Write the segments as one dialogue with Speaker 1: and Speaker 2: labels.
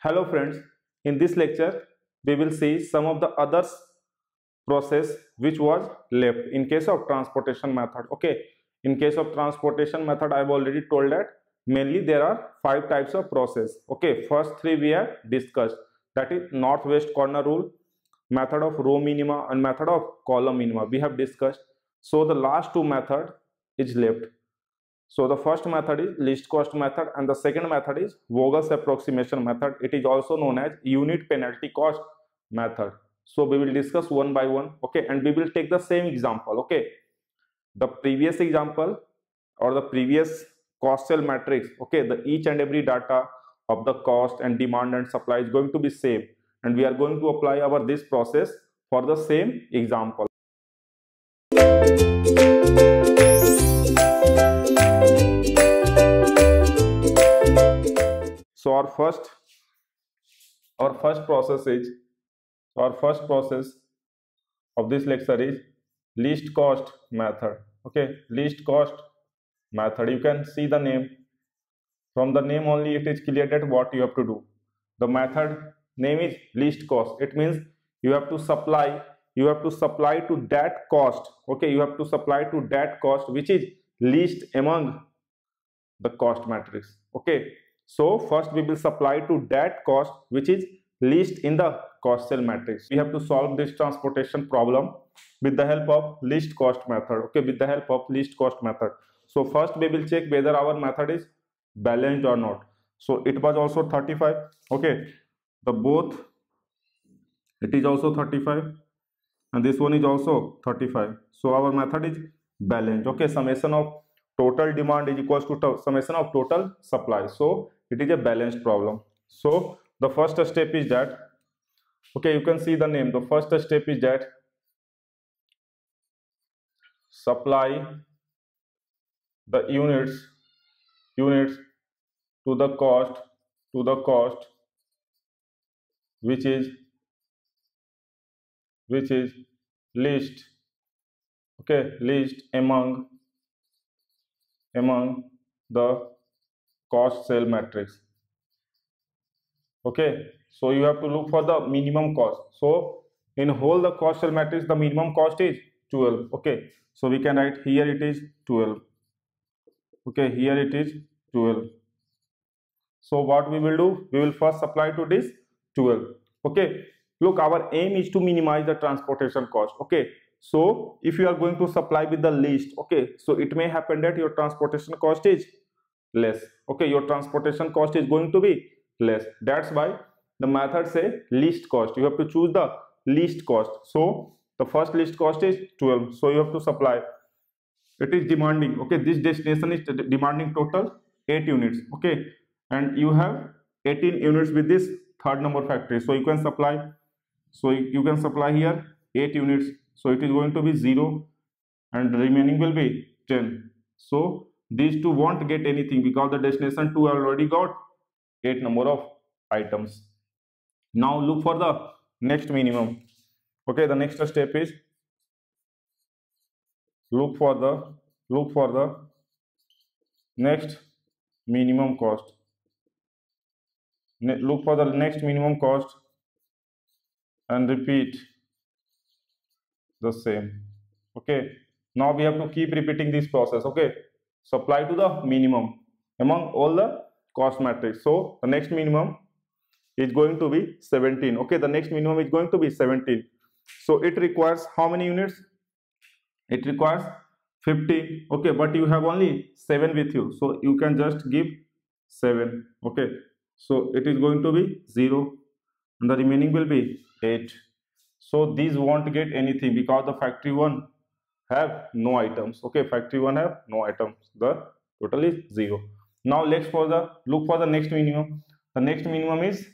Speaker 1: Hello friends, in this lecture we will see some of the others process which was left in case of transportation method. Okay, in case of transportation method I have already told that mainly there are 5 types of process. Okay, first 3 we have discussed, that is northwest corner rule, method of row minima and method of column minima we have discussed. So the last 2 method is left. So the first method is least cost method and the second method is Vogel's approximation method. It is also known as unit penalty cost method. So we will discuss one by one, okay, and we will take the same example. Okay, the previous example or the previous cost cell matrix, okay, the each and every data of the cost and demand and supply is going to be same, and we are going to apply our this process for the same example. So our first process of this lecture is least cost method. Okay, least cost method. You can see the name. From the name only it is clear that what you have to do. The method name is least cost. It means you have to supply to that cost. Okay, you have to supply to that cost which is least among the cost matrix. Okay, so first we will supply to that cost which is least in the cost cell matrix. We have to solve this transportation problem with the help of least cost method. Okay, with the help of least cost method. So first we will check whether our method is balanced or not. So it was also 35. Okay, the both, it is also 35 and this one is also 35. So our method is balanced. Okay, summation of total demand is equals to summation of total supply. So it is a balanced problem. So the first step is that, okay, you can see the name. The first step is that supply the units to the cost which is least, okay, least among the cost cell matrix. Okay, so you have to look for the minimum cost. So in whole the cost cell matrix the minimum cost is 12. Okay, so we can write here it is 12. Okay, here it is 12. So what we will do, we will first supply to this 12. Okay, look, our aim is to minimize the transportation cost. Okay, so if you are going to supply with the least, okay, so it may happen that your transportation cost is less. Okay, your transportation cost is going to be less. That's why the method say least cost. You have to choose the least cost. So the first least cost is 12. So you have to supply. It is demanding. Okay, this destination is demanding total 8 units. Okay, and you have 18 units with this third number factory. So you can supply. So you can supply here 8 units. So it is going to be 0 and the remaining will be 10. So these two won't get anything because the destination 2 already got 8 number of items. Now look for the next minimum. Okay, the next step is look for the next minimum cost. Look for the next minimum cost and repeat the same. Okay, now we have to keep repeating this process. Okay, supply to the minimum among all the cost matrix. So the next minimum is going to be 17. Okay, the next minimum is going to be 17. So it requires how many units? It requires 50. Okay, but you have only 7 with you, so you can just give 7. Okay, so it is going to be 0 and the remaining will be 8. So these won't get anything because the factory 1 have no items. Okay, factory 1 have no items. The total is 0. Now let's look for the next minimum. The next minimum is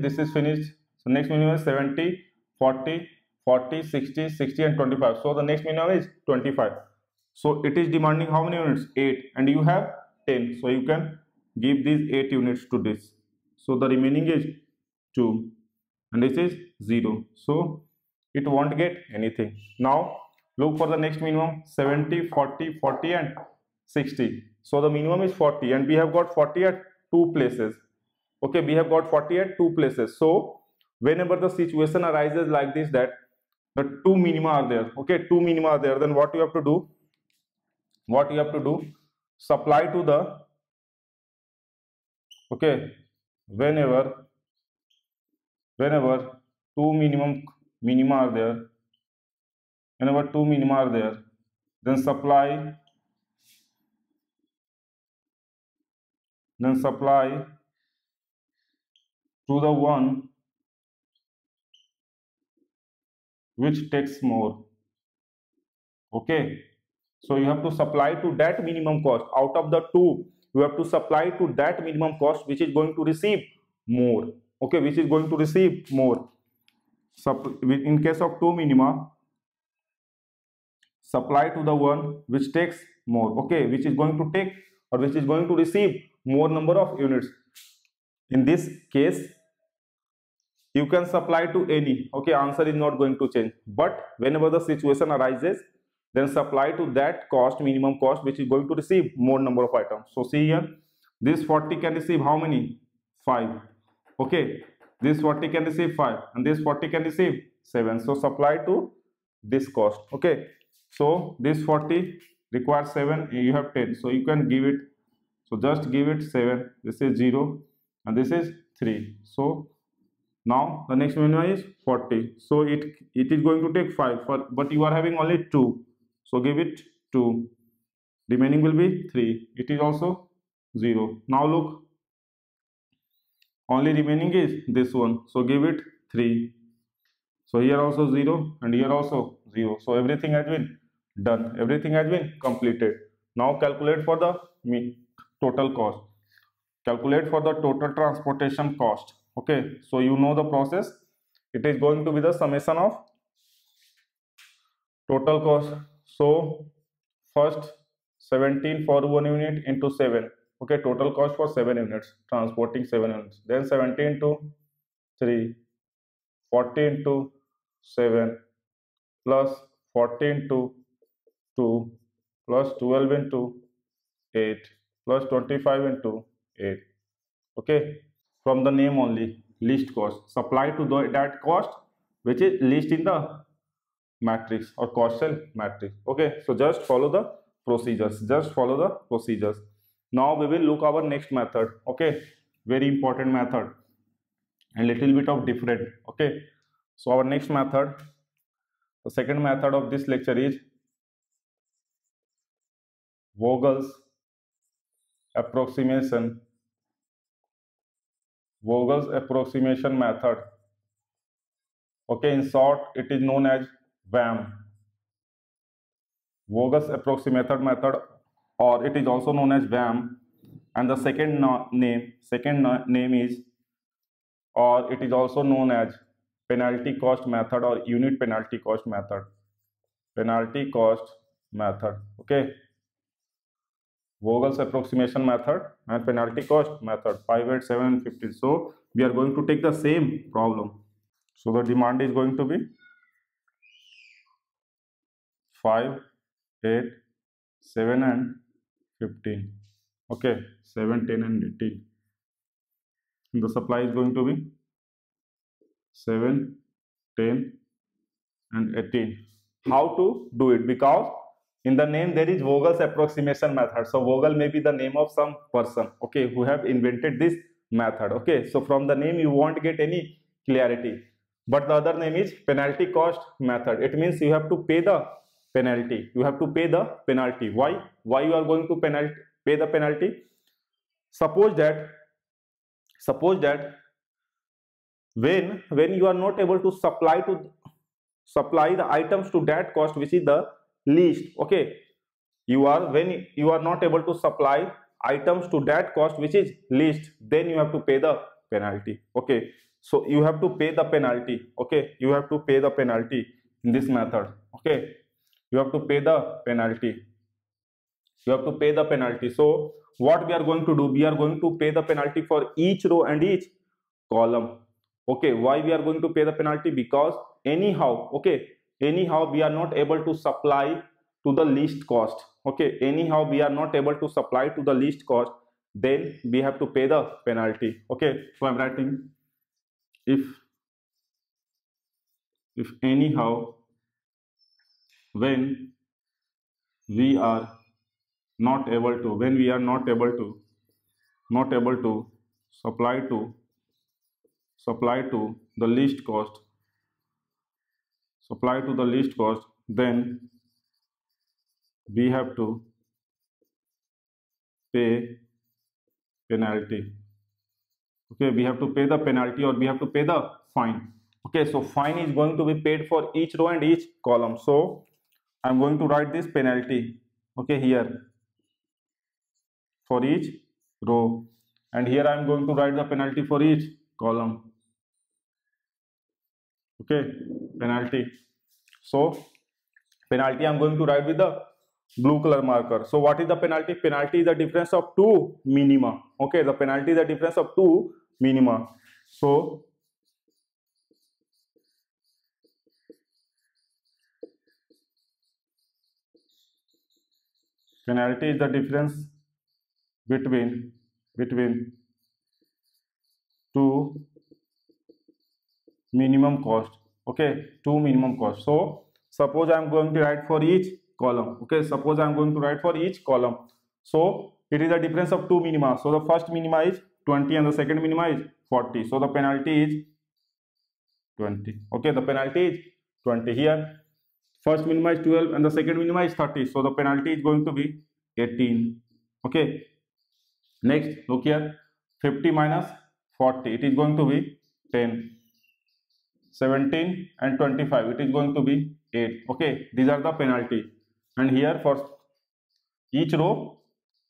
Speaker 1: this is finished. So next minimum is 70, 40, 40, 60, 60 and 25. So the next minimum is 25. So it is demanding how many units? 8 and you have 10. So you can give these 8 units to this. So the remaining is 2 and this is 0. So it won't get anything. Now look for the next minimum 70, 40, 40 and 60. So the minimum is 40 and we have got 40 at two places. Okay, we have got 40 at two places. So whenever the situation arises like this, that the two minima are there, okay, two minima are there, then what you have to do? What you have to do? Supply to the, okay, whenever two minima are there, whenever two minima are there, then supply to the one which takes more. Okay, so you have to supply to that minimum cost. Out of the two, you have to supply to that minimum cost which is going to receive more. Okay, which is going to receive more. In case of two minima, supply to the one which takes more. Okay, which is going to take or which is going to receive more number of units. In this case, you can supply to any. Okay, answer is not going to change. But whenever the situation arises, then supply to that cost, minimum cost, which is going to receive more number of items. So see here, this 40 can receive how many? 5. Okay, this 40 can receive 5 and this 40 can receive 7. So supply to this cost. Okay, so this 40 requires 7, you have 10. So you can give it, so just give it 7. This is 0 and this is 3. So now the next minima is 40. So it is going to take 5, but you are having only 2. So give it 2. Remaining will be 3. It is also 0. Now look, only remaining is this one. So give it 3. So here also 0 and here also 0. So everything has been done. Everything has been completed. Now calculate for the total cost. Calculate for the total transportation cost. Okay, so you know the process. It is going to be the summation of total cost. So first 17 for 1 unit into 7. Okay, total cost for 7 units, transporting 7 units. Then 17 into 3, 40 into 7, plus 40 into 2, plus 12 into 8, plus 25 into 8. Okay, from the name only, least cost. Supply to that cost which is least in the matrix or cost cell matrix. Okay, so just follow the procedures. Just follow the procedures. Now we will look our next method. Okay, very important method and little bit of different. Okay, so our next method, the second method of this lecture is Vogel's approximation. Vogel's approximation method. Okay, in short, it is known as VAM. Vogel's approximation method, or it is also known as VAM. And the second name is, or it is also known as penalty cost method or unit penalty cost method. Penalty cost method. Okay. Vogel's approximation method and penalty cost method, 5, 8, 7 and 15. So we are going to take the same problem. So the demand is going to be 5, 8, 7 and 15. Okay, 7, 10 and 18. And the supply is going to be 7, 10 and 18. How to do it? Because in the name there is Vogel's approximation method. So Vogel may be the name of some person, okay, who have invented this method. Okay, so from the name you won't get any clarity. But the other name is penalty cost method. It means you have to pay the penalty. You have to pay the penalty. Why? Why you are going to pay the penalty? Suppose that when you are not able to supply the items to that cost which is the least. Okay, when you are not able to supply items to that cost which is least, then you have to pay the penalty. Okay, so you have to pay the penalty. Okay, you have to pay the penalty in this method. Okay, you have to pay the penalty. You have to pay the penalty. So what we are going to do? We are going to pay the penalty for each row and each column. Okay, why we are going to pay the penalty? Because anyhow we are not able to supply to the least cost. Okay, anyhow we are not able to supply to the least cost, then we have to pay the penalty. Okay, so I'm writing if anyhow when we are not able to supply to the least cost then we have to pay penalty. Okay, we have to pay the penalty or we have to pay the fine. Okay, so fine is going to be paid for each row and each column. So I'm going to write this penalty, okay, here for each row, and here I'm going to write the penalty for each column. Okay, penalty. So penalty I'm going to write with the blue color marker. So what is the penalty? Penalty is the difference of two minima. Okay, the penalty is the difference of two minima. So penalty is the difference between two minimum cost. Okay, two minimum cost. So suppose I am going to write for each column. Okay, suppose I am going to write for each column. So it is a difference of two minima. So the first minima is 20 and the second minima is 40. So the penalty is 20. Okay, the penalty is 20. Here first minima is 12 and the second minima is 30. So the penalty is going to be 18. Okay, next look here, 50 minus 40, it is going to be 10. 17 and 25, it is going to be 8. Okay, these are the penalty. And here for each row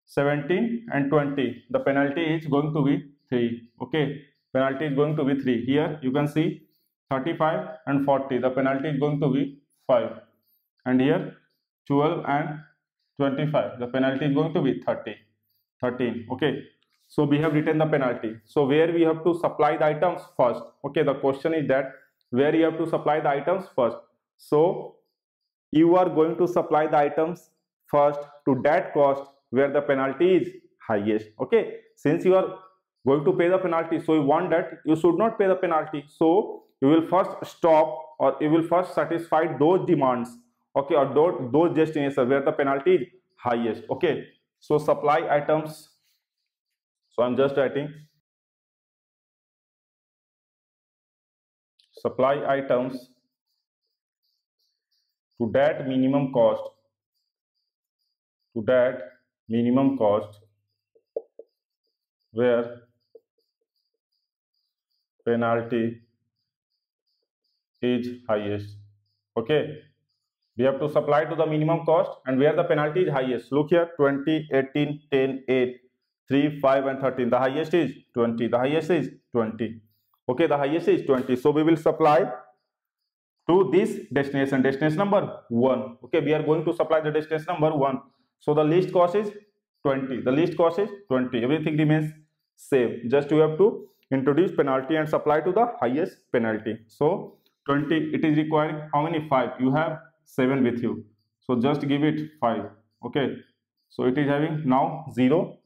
Speaker 1: 17 and 20, the penalty is going to be 3. Okay, penalty is going to be 3. Here you can see 35 and 40, the penalty is going to be 5. And here 12 and 25, the penalty is going to be 13. Okay, so we have written the penalty. So where we have to supply the items first? Okay, the question is that where you have to supply the items first. So you are going to supply the items first to that cost where the penalty is highest. Okay, since you are going to pay the penalty, so you want that you should not pay the penalty, so you will first stop or you will first satisfy those demands, okay, or those destinations where the penalty is highest. Okay, so supply items, so I'm just writing supply items to that minimum cost where penalty is highest. Okay, we have to supply to the minimum cost and where the penalty is highest. Look here, 20, 18, 10, 8, 3, 5 and 13. The highest is 20. The highest is 20. Okay, the highest is 20. So we will supply to this destination number 1. Okay, we are going to supply the destination number 1. So the least cost is 20. The least cost is 20. Everything remains same. Just you have to introduce penalty and supply to the highest penalty. So 20, it is requiring how many? 5. You have 7 with you. So just give it 5. Okay, so it is having now 0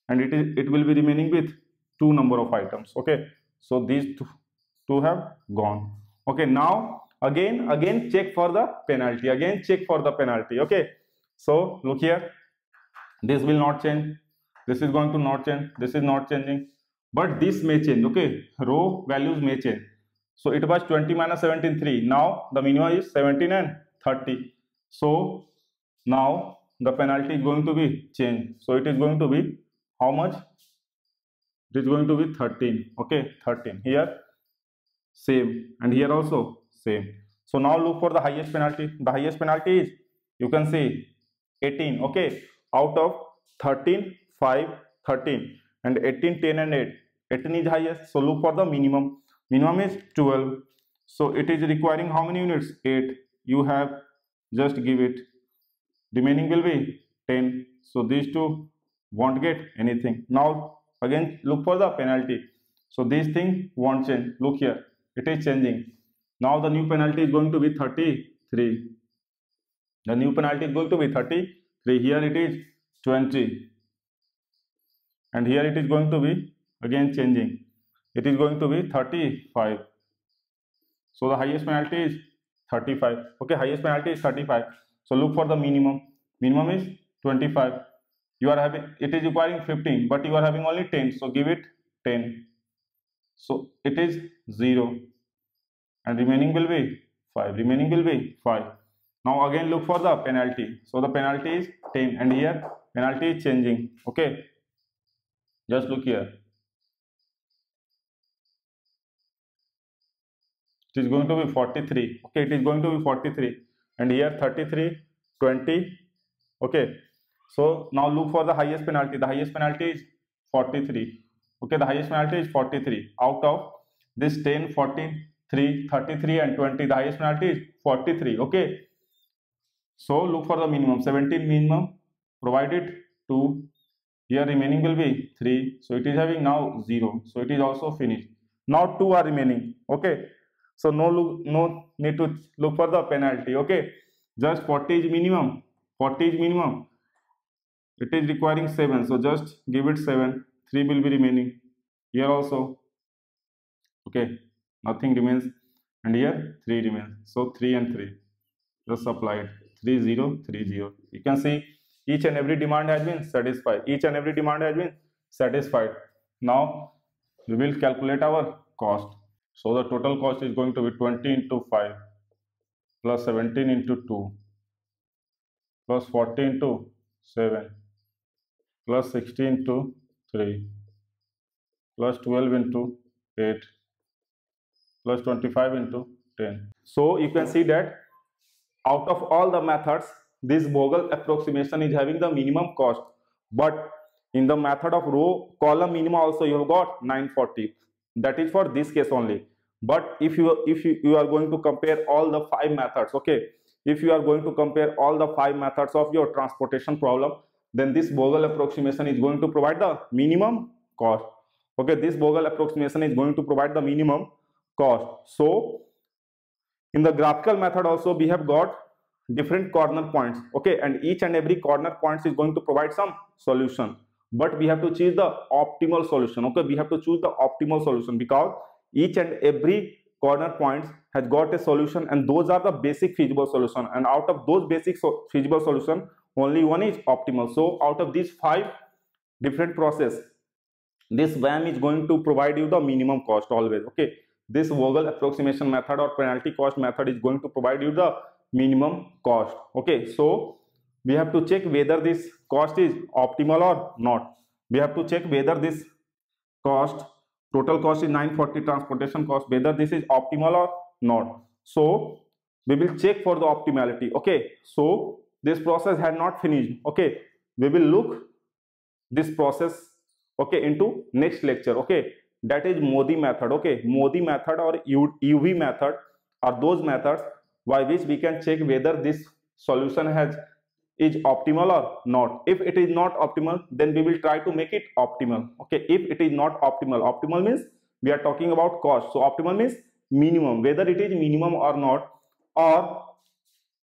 Speaker 1: and it will be remaining with 2 number of items. Okay, so these two have gone. Okay, now again check for the penalty. Okay, so look here, this will not change, this is going to not change, this is not changing, but this may change. Okay, row values may change. So it was 20 minus 17, 3. Now the minimum is 17 and 30. So now the penalty is going to be changed. So it is going to be how much? It is going to be 13. Okay, 13. Here same and here also same. So now look for the highest penalty. The highest penalty is, you can see, 18. Okay, out of 13, 5, 13 and 18, 10 and 8. 18 is highest. So look for the minimum. Minimum is 12. So it is requiring how many units? 8. You have just give it. Remaining will be 10. So these two won't get anything. Now again look for the penalty. So this thing won't change. Look here, it is changing. Now the new penalty is going to be 33. The new penalty is going to be 33. Here it is 20. and here it is going to be again changing. It is going to be 35. So the highest penalty is 35. Okay, highest penalty is 35. So look for the minimum. Minimum is 25. You are having, it is requiring 15, but you are having only 10. So give it 10. So it is 0. And remaining will be 5. Remaining will be 5. Now again look for the penalty. So the penalty is 10, and here penalty is changing. Okay. Just look here. It is going to be 43. Okay, it is going to be 43. And here 33, 20. Okay. So now look for the highest penalty. The highest penalty is 43. Okay, the highest penalty is 43. Out of this 10, 14, 3, 33 and 20, the highest penalty is 43. Okay. So look for the minimum. 17 minimum, provided 2. Here remaining will be 3. So it is having now 0. So it is also finished. Now 2 are remaining. Okay. So no need to look for the penalty. Okay. Just 40 is minimum. 40 is minimum. It is requiring 7. So just give it 7. 3 will be remaining. Here also. Okay. Nothing remains. And here 3 remains. So 3 and 3. Just apply it. 3, 0, 3, 0. You can see each and every demand has been satisfied. Each and every demand has been satisfied. Now we will calculate our cost. So the total cost is going to be 20 into 5 plus 17 into 2 plus 40 into 7 plus 16 into 3 plus 12 into 8 plus 25 into 10. So you can see that out of all the methods, this Vogel approximation is having the minimum cost, but in the method of row column minima also you have got 940. That is for this case only. But if you are going to compare all the 5 methods, okay, if you are going to compare all the 5 methods of your transportation problem, then this Vogel approximation is going to provide the minimum cost. Okay, this Vogel approximation is going to provide the minimum cost. So in the graphical method also we have got different corner points. Okay, and each and every corner points is going to provide some solution, but we have to choose the optimal solution. Okay, we have to choose the optimal solution because each and every corner points has got a solution, and those are the basic feasible solution, and out of those basic feasible solution only one is optimal. So out of these 5 different process, this VAM is going to provide you the minimum cost always. Okay, this Vogel approximation method or penalty cost method is going to provide you the minimum cost. Okay, so we have to check whether this cost is optimal or not. We have to check whether this cost, total cost is 940 transportation cost, whether this is optimal or not. So we will check for the optimality. Okay, so this process had not finished. Okay, we will look this process, okay, into next lecture. Okay, that is Modi method. Okay, Modi method or UV method are those methods by which we can check whether this solution is optimal or not. If it is not optimal, then we will try to make it optimal. Okay, if it is not optimal, optimal means we are talking about cost, so optimal means minimum, whether it is minimum or not, or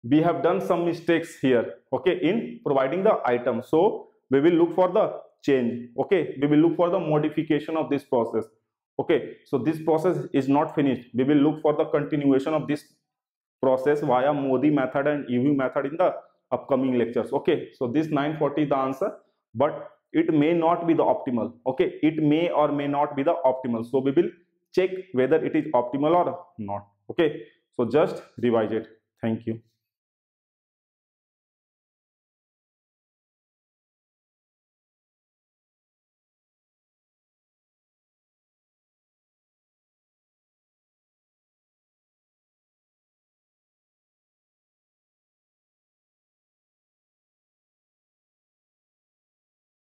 Speaker 1: we have done some mistakes here, okay, in providing the item. So we will look for the change. Okay, we will look for the modification of this process. Okay, so this process is not finished. We will look for the continuation of this process via Modi method and UV method in the upcoming lectures. Okay, so this 940 is the answer, but it may not be the optimal. Okay, it may or may not be the optimal. So we will check whether it is optimal or not. Okay, so just revise it. Thank you.